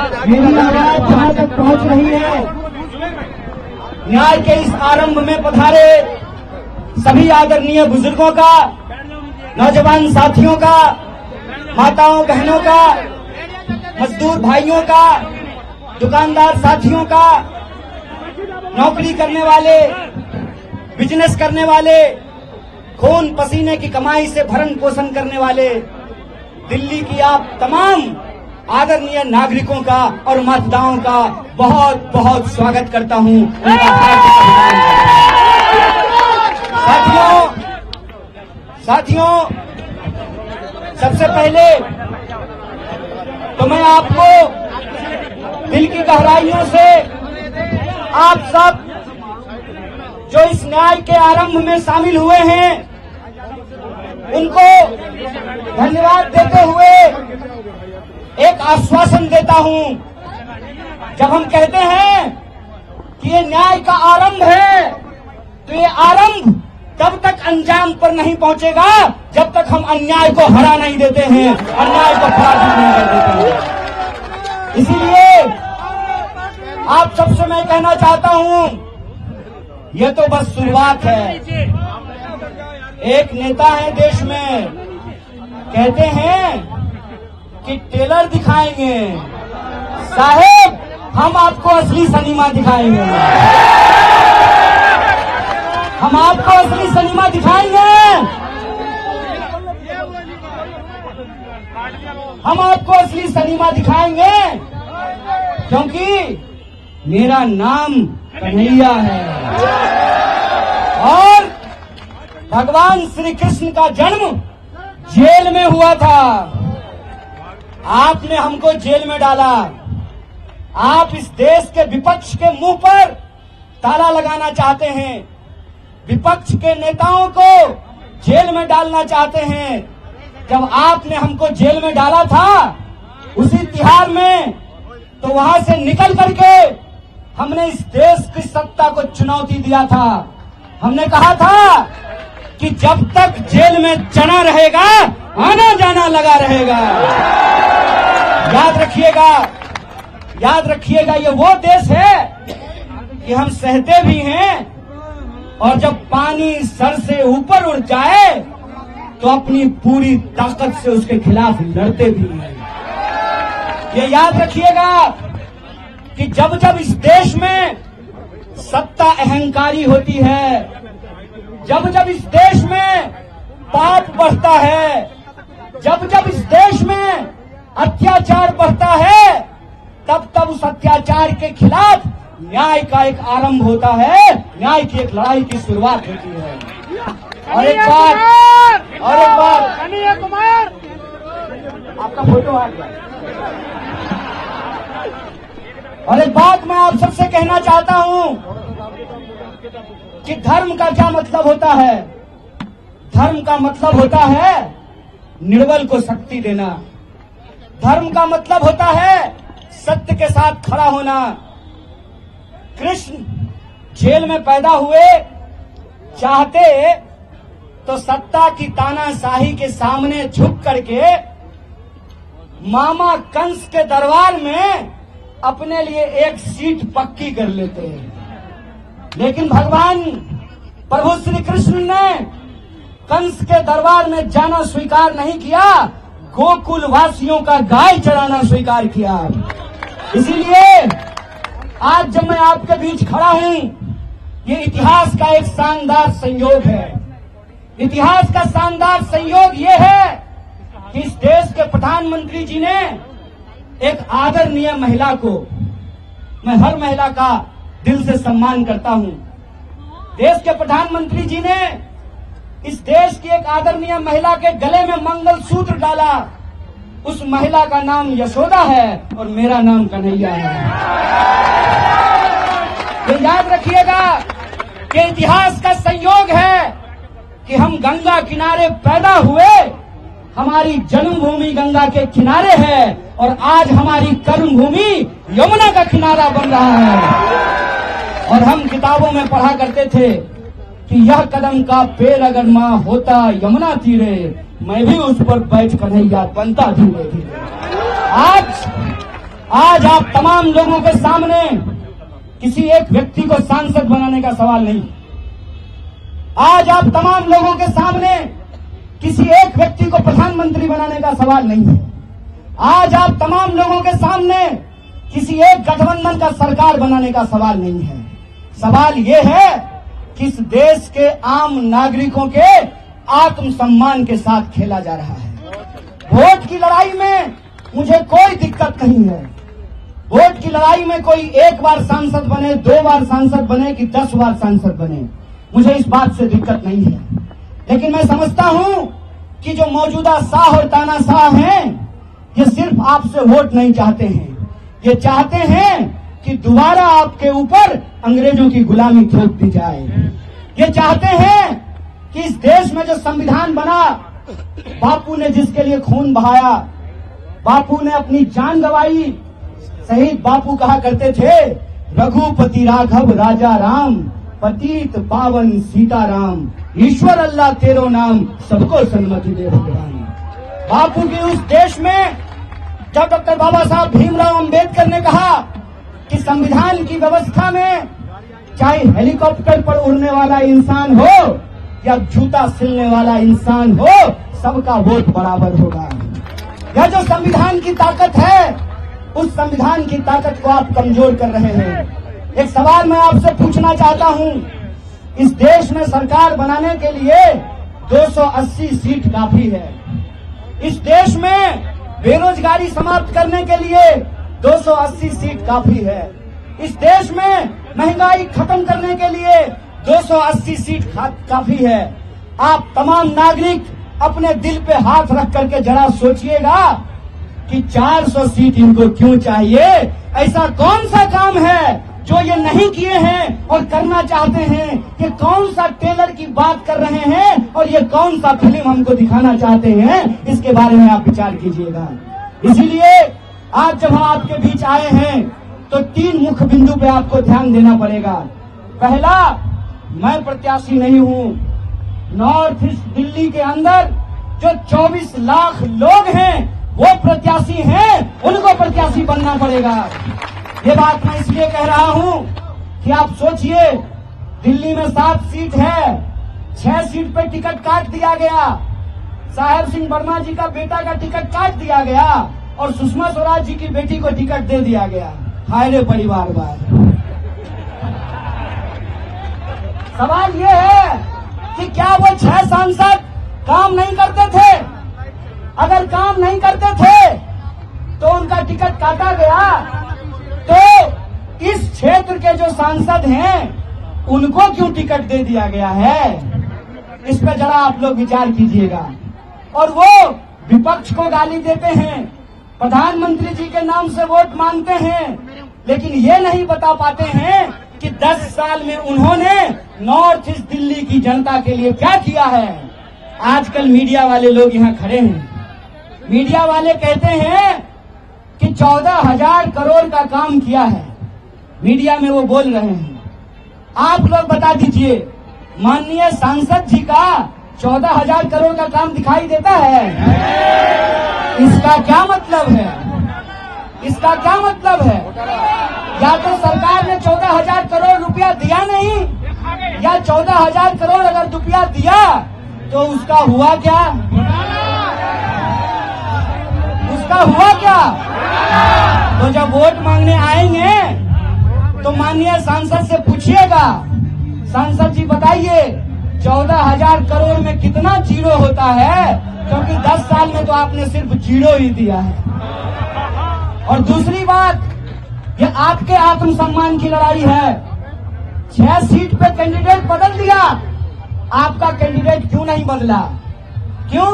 मेरी आवाज जहां तक पहुंच रही है, न्याय के इस आरंभ में पधारे सभी आदरणीय बुजुर्गों का, नौजवान साथियों का, माताओं बहनों का, मजदूर भाइयों का, दुकानदार साथियों का, नौकरी करने वाले, बिजनेस करने वाले, खून पसीने की कमाई से भरण पोषण करने वाले दिल्ली की आप तमाम आदरणीय नागरिकों का और मतदाताओं का बहुत बहुत स्वागत करता हूं। साथियों, सबसे पहले तो मैं आपको दिल की गहराइयों से आप सब जो इस न्याय के आरंभ में शामिल हुए हैं उनको धन्यवाद देते हुए एक आश्वासन देता हूं। जब हम कहते हैं कि ये न्याय का आरंभ है, तो ये आरंभ तब तक अंजाम पर नहीं पहुंचेगा जब तक हम अन्याय को हरा नहीं देते हैं, अन्याय को पराजित नहीं कर देते हैं। इसीलिए आप सबसे मैं कहना चाहता हूं, ये तो बस शुरुआत है। एक नेता है देश में, कहते हैं कि टेलर दिखाएंगे, साहेब हम आपको असली सिनेमा दिखाएंगे, हम आपको असली सिनेमा दिखाएंगे, हम आपको असली सिनेमा दिखाएंगे, क्योंकि मेरा नाम कन्हैया है और भगवान श्री कृष्ण का जन्म जेल में हुआ था। आपने हमको जेल में डाला, आप इस देश के विपक्ष के मुंह पर ताला लगाना चाहते हैं, विपक्ष के नेताओं को जेल में डालना चाहते हैं। जब आपने हमको जेल में डाला था उसी तिहार में, तो वहां से निकल करके हमने इस देश की सत्ता को चुनौती दिया था। हमने कहा था कि जब तक जेल में चना रहेगा आना जाना लगा रहेगा। याद रखिएगा ये वो देश है कि हम सहते भी हैं और जब पानी सर से ऊपर उड़ जाए तो अपनी पूरी ताकत से उसके खिलाफ लड़ते भी हैं। ये याद रखिएगा कि जब जब इस देश में सत्ता अहंकारी होती है, जब जब इस देश में पाप बढ़ता है, जब जब इस देश में अत्याचार बढ़ता है, तब तब उस अत्याचार के खिलाफ न्याय का एक आरंभ होता है, न्याय की एक लड़ाई की शुरुआत होती है। और एक बात कन्हैया कुमार, आपका फोटो आ गया। और एक बात मैं आप सबसे कहना चाहता हूं कि धर्म का क्या मतलब होता है। धर्म का मतलब होता है निर्बल को शक्ति देना, धर्म का मतलब होता है सत्य के साथ खड़ा होना। कृष्ण जेल में पैदा हुए, चाहते तो सत्ता की तानाशाही के सामने झुक करके मामा कंस के दरबार में अपने लिए एक सीट पक्की कर लेते हैं। लेकिन भगवान प्रभु श्री कृष्ण ने कंस के दरबार में जाना स्वीकार नहीं किया, गोकुल वासियों का गाय चराना स्वीकार किया। इसीलिए आज जब मैं आपके बीच खड़ा हूं, ये इतिहास का एक शानदार संयोग है। इतिहास का शानदार संयोग ये है कि इस देश के प्रधानमंत्री जी ने एक आदरणीय महिला को, मैं हर महिला का दिल से सम्मान करता हूं, देश के प्रधानमंत्री जी ने इस देश की एक आदरणीय महिला के गले में मंगलसूत्र डाला। उस महिला का नाम यशोदा है और मेरा नाम कन्हैया है। ये याद रखिएगा कि इतिहास का संयोग है कि हम गंगा किनारे पैदा हुए, हमारी जन्मभूमि गंगा के किनारे है और आज हमारी कर्मभूमि यमुना का किनारा बन रहा है। और हम किताबों में पढ़ा करते थे कि यह कदम का पेड़ अगर माँ होता यमुना तीरे, मैं भी उस पर बैठ कन्हैया बनता धीरे धीरे। आज आप तमाम लोगों के सामने किसी एक व्यक्ति को सांसद बनाने का सवाल नहीं। आज आप तमाम लोगों के सामने किसी एक व्यक्ति को प्रधानमंत्री बनाने का सवाल नहीं है। आज आप तमाम लोगों के सामने किसी एक गठबंधन का सरकार बनाने का सवाल नहीं है। सवाल ये है कि इस देश के आम नागरिकों के आत्मसम्मान के साथ खेला जा रहा है। वोट की लड़ाई में मुझे कोई दिक्कत नहीं है। वोट की लड़ाई में कोई एक बार सांसद बने, 2 बार सांसद बने कि 10 बार सांसद बने, मुझे इस बात से दिक्कत नहीं है। लेकिन मैं समझता हूं कि जो मौजूदा शाह और तानाशाह हैं, ये सिर्फ आपसे वोट नहीं चाहते हैं, ये चाहते हैं कि दोबारा आपके ऊपर अंग्रेजों की गुलामी थोप दी जाए। ये चाहते हैं कि इस देश में जो संविधान बना, बापू ने जिसके लिए खून बहाया, बापू ने अपनी जान गंवाई, शहीद बापू कहा करते थे, रघुपति राघव राजा राम, पतित पावन सीताराम, ईश्वर अल्लाह तेरो नाम, सबको सन्मति दे भगवान। बापू के उस देश में जब डॉक्टर बाबा साहब भीमराव अंबेडकर ने कहा कि संविधान की व्यवस्था में चाहे हेलीकॉप्टर पर उड़ने वाला इंसान हो या जूता सिलने वाला इंसान हो, सबका वोट बराबर होगा। यह जो संविधान की ताकत है, उस संविधान की ताकत को आप कमजोर कर रहे हैं। एक सवाल मैं आपसे पूछना चाहता हूं, इस देश में सरकार बनाने के लिए 280 सीट काफी है। इस देश में बेरोजगारी समाप्त करने के लिए 280 सीट काफी है। इस देश में महंगाई खत्म करने के लिए 280 सीट काफी है। आप तमाम नागरिक अपने दिल पे हाथ रख करके जरा सोचिएगा कि 400 सीट इनको क्यों चाहिए? ऐसा कौन सा काम है जो ये नहीं किए हैं और करना चाहते हैं? ये कौन सा टेलर की बात कर रहे हैं और ये कौन सा फिल्म हमको दिखाना चाहते हैं? इसके बारे में आप विचार कीजिएगा। इसीलिए आज जब हम आपके बीच आए हैं तो 3 मुख्य बिंदु पे आपको ध्यान देना पड़ेगा। पहला, मैं प्रत्याशी नहीं हूं। नॉर्थ ईस्ट दिल्ली के अंदर जो 24 लाख लोग हैं वो प्रत्याशी हैं, उनको प्रत्याशी बनना पड़ेगा। ये बात मैं इसलिए कह रहा हूं कि आप सोचिए, दिल्ली में 7 सीट है, 6 सीट पे टिकट काट दिया गया। साहेब सिंह वर्मा जी का बेटा का टिकट काट दिया गया और सुषमा स्वराज जी की बेटी को टिकट दे दिया गया। हाय रे परिवारवाद। सवाल ये है कि क्या वो 6 सांसद काम नहीं करते थे? अगर काम नहीं करते थे तो उनका टिकट काटा गया, तो इस क्षेत्र के जो सांसद हैं उनको क्यों टिकट दे दिया गया है? इस पर जरा आप लोग विचार कीजिएगा। और वो विपक्ष को गाली देते हैं, प्रधानमंत्री जी के नाम से वोट मांगते हैं, लेकिन ये नहीं बता पाते हैं कि 10 साल में उन्होंने नॉर्थ ईस्ट दिल्ली की जनता के लिए क्या किया है। आजकल मीडिया वाले लोग यहाँ खड़े हैं, मीडिया वाले कहते हैं कि 14,000 करोड़ का काम किया है। मीडिया में वो बोल रहे हैं। आप लोग बता दीजिए, माननीय सांसद जी का 14,000 करोड़ का काम दिखाई देता है? इसका क्या मतलब है? इसका क्या मतलब है? या तो सरकार ने 14,000 करोड़ रुपया दिया नहीं, या 14,000 करोड़ अगर रुपया दिया तो उसका हुआ क्या? उसका हुआ क्या? तो जब वोट मांगने आएंगे तो माननीय सांसद से पूछिएगा, सांसद जी बताइए 14,000 करोड़ में कितना जीरो होता है? क्योंकि 10 साल में तो आपने सिर्फ जीरो ही दिया है। और दूसरी बात, ये आपके आत्मसम्मान की लड़ाई है। 6 सीट पे कैंडिडेट बदल दिया, आपका कैंडिडेट क्यों नहीं बदला? क्यों?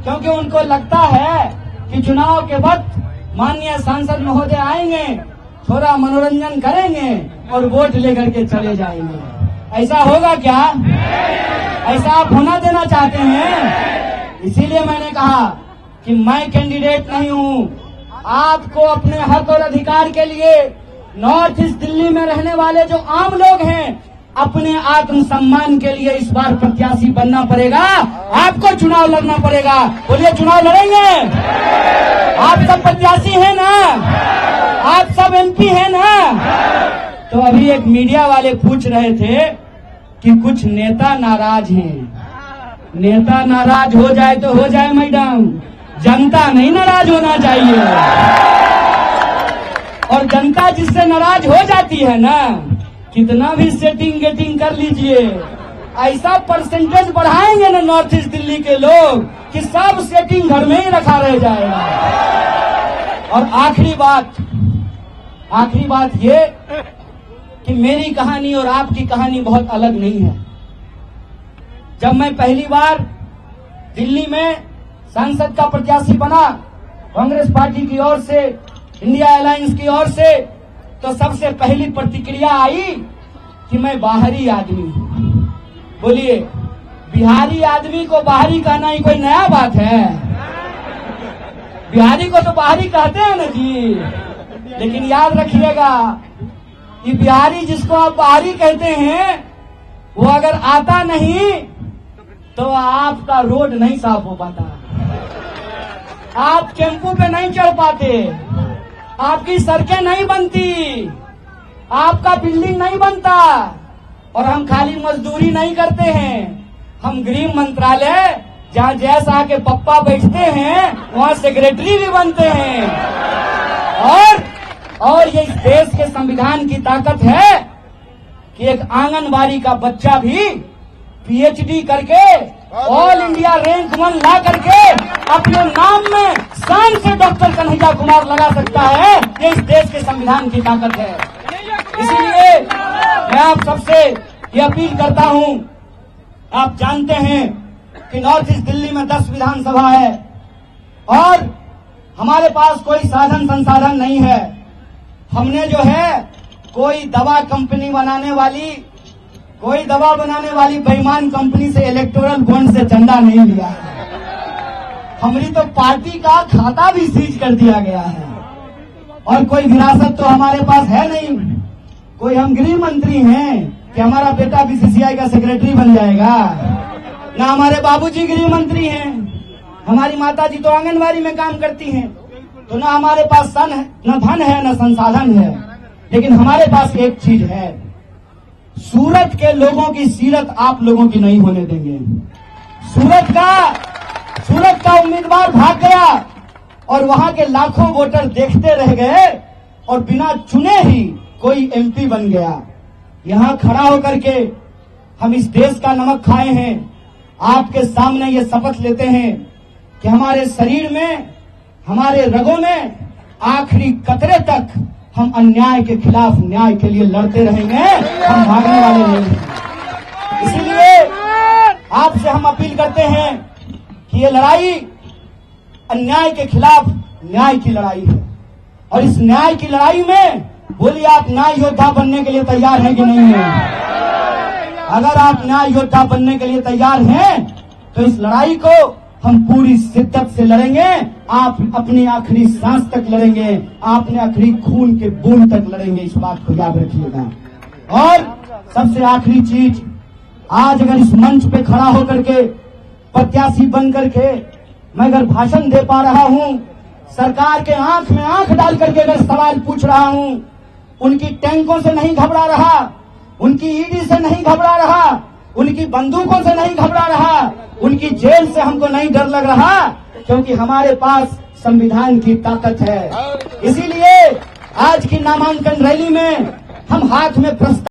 क्योंकि उनको लगता है कि चुनाव के वक्त माननीय सांसद महोदय आएंगे, थोड़ा मनोरंजन करेंगे और वोट लेकर के चले जाएंगे। ऐसा होगा क्या? ऐसा आप होना देना चाहते हैं? इसीलिए मैंने कहा कि मैं कैंडिडेट नहीं हूं। आपको अपने हक और अधिकार के लिए नॉर्थ ईस्ट दिल्ली में रहने वाले जो आम लोग हैं अपने आत्मसम्मान के लिए इस बार प्रत्याशी बनना पड़ेगा, आपको चुनाव लड़ना पड़ेगा। बोलिए, चुनाव लड़ेंगे? आप सब प्रत्याशी हैं ना? आप सब एमपी हैं ना? तो अभी एक मीडिया वाले पूछ रहे थे कि कुछ नेता नाराज हैं। नेता नाराज हो जाए तो हो जाए मैडम, जनता नहीं नाराज होना चाहिए। और जनता जिससे नाराज हो जाती है ना, कितना भी सेटिंग गेटिंग कर लीजिए, ऐसा परसेंटेज बढ़ाएंगे ना नॉर्थ ईस्ट दिल्ली के लोग कि सब सेटिंग घर में ही रखा रह जाएगा। और आखिरी बात ये कि मेरी कहानी और आपकी कहानी बहुत अलग नहीं है। जब मैं पहली बार दिल्ली में सांसद का प्रत्याशी बना कांग्रेस पार्टी की ओर से, इंडिया अलायंस की ओर से, तो सबसे पहली प्रतिक्रिया आई कि मैं बाहरी आदमी हूं। बोलिए, बिहारी आदमी को बाहरी कहना ही कोई नया बात है? बिहारी को तो बाहरी कहते हैं ना जी। लेकिन याद रखिएगा, ये बिहारी जिसको आप बाहरी कहते हैं, वो अगर आता नहीं तो आपका रोड नहीं साफ हो पाता, आप टेम्पू पे नहीं चढ़ पाते, आपकी सड़कें नहीं बनती, आपका बिल्डिंग नहीं बनता। और हम खाली मजदूरी नहीं करते हैं, हम गृह मंत्रालय जहाँ जैसा के पप्पा बैठते हैं वहाँ सेक्रेटरी भी बनते हैं। और ये इस देश के संविधान की ताकत है कि एक आंगनबाड़ी का बच्चा भी पीएचडी करके ऑल इंडिया रैंक 1 ला करके अपने नाम में शान से डॉक्टर कन्हैया कुमार लगा सकता है। ये इस देश के संविधान की ताकत है। इसीलिए मैं आप सबसे ये अपील करता हूं, आप जानते हैं कि नॉर्थ ईस्ट दिल्ली में 10 विधानसभा है और हमारे पास कोई साधन संसाधन नहीं है। हमने जो है कोई दवा बनाने वाली बेईमान कंपनी से इलेक्टोरल बॉन्ड से चंदा नहीं लिया है। हमारी तो पार्टी का खाता भी सीज कर दिया गया है और कोई विरासत तो हमारे पास है नहीं। कोई हम गृह मंत्री हैं कि हमारा बेटा बीसीसीआई का सेक्रेटरी बन जाएगा? ना हमारे बाबूजी गृह मंत्री हैं, हमारी माताजी तो आंगनबाड़ी में काम करती हैं। तो ना हमारे पास न धन है न संसाधन है, लेकिन हमारे पास एक चीज है, सूरत के लोगों की सीरत आप लोगों की नहीं होने देंगे। सूरत का उम्मीदवार भाग गया और वहां के लाखों वोटर देखते रह गए और बिना चुने ही कोई एमपी बन गया। यहां खड़ा होकर के हम इस देश का नमक खाए हैं। आपके सामने ये शपथ लेते हैं कि हमारे शरीर में, हमारे रगों में आखिरी कतरे तक हम अन्याय के खिलाफ न्याय के लिए लड़ते रहेंगे, हम भागने वाले नहीं हैं। इसीलिए आपसे हम अपील करते हैं कि ये लड़ाई अन्याय के खिलाफ न्याय की लड़ाई है और इस न्याय की लड़ाई में बोलिए, आप न्याय योद्धा बनने के लिए तैयार हैं कि नहीं हैं? अगर आप न्याय योद्धा बनने के लिए तैयार हैं तो इस लड़ाई को हम पूरी शिद्दत से लड़ेंगे। आप अपनी आखिरी सांस तक लड़ेंगे, आपने आखिरी खून के बूंद तक लड़ेंगे, इस बात को याद रखिएगा। और सबसे आखिरी चीज, आज अगर इस मंच पे खड़ा होकर के प्रत्याशी बन करके मैं अगर भाषण दे पा रहा हूं, सरकार के आंख में आंख डाल करके अगर सवाल पूछ रहा हूं, उनकी टैंकों से नहीं घबरा रहा, उनकी ईडी से नहीं घबरा रहा, उनकी बंदूकों से नहीं घबरा रहा, उनकी जेल से हमको नहीं डर लग रहा, क्योंकि हमारे पास संविधान की ताकत है। इसीलिए आज की नामांकन रैली में हम हाथ में प्रस्ताव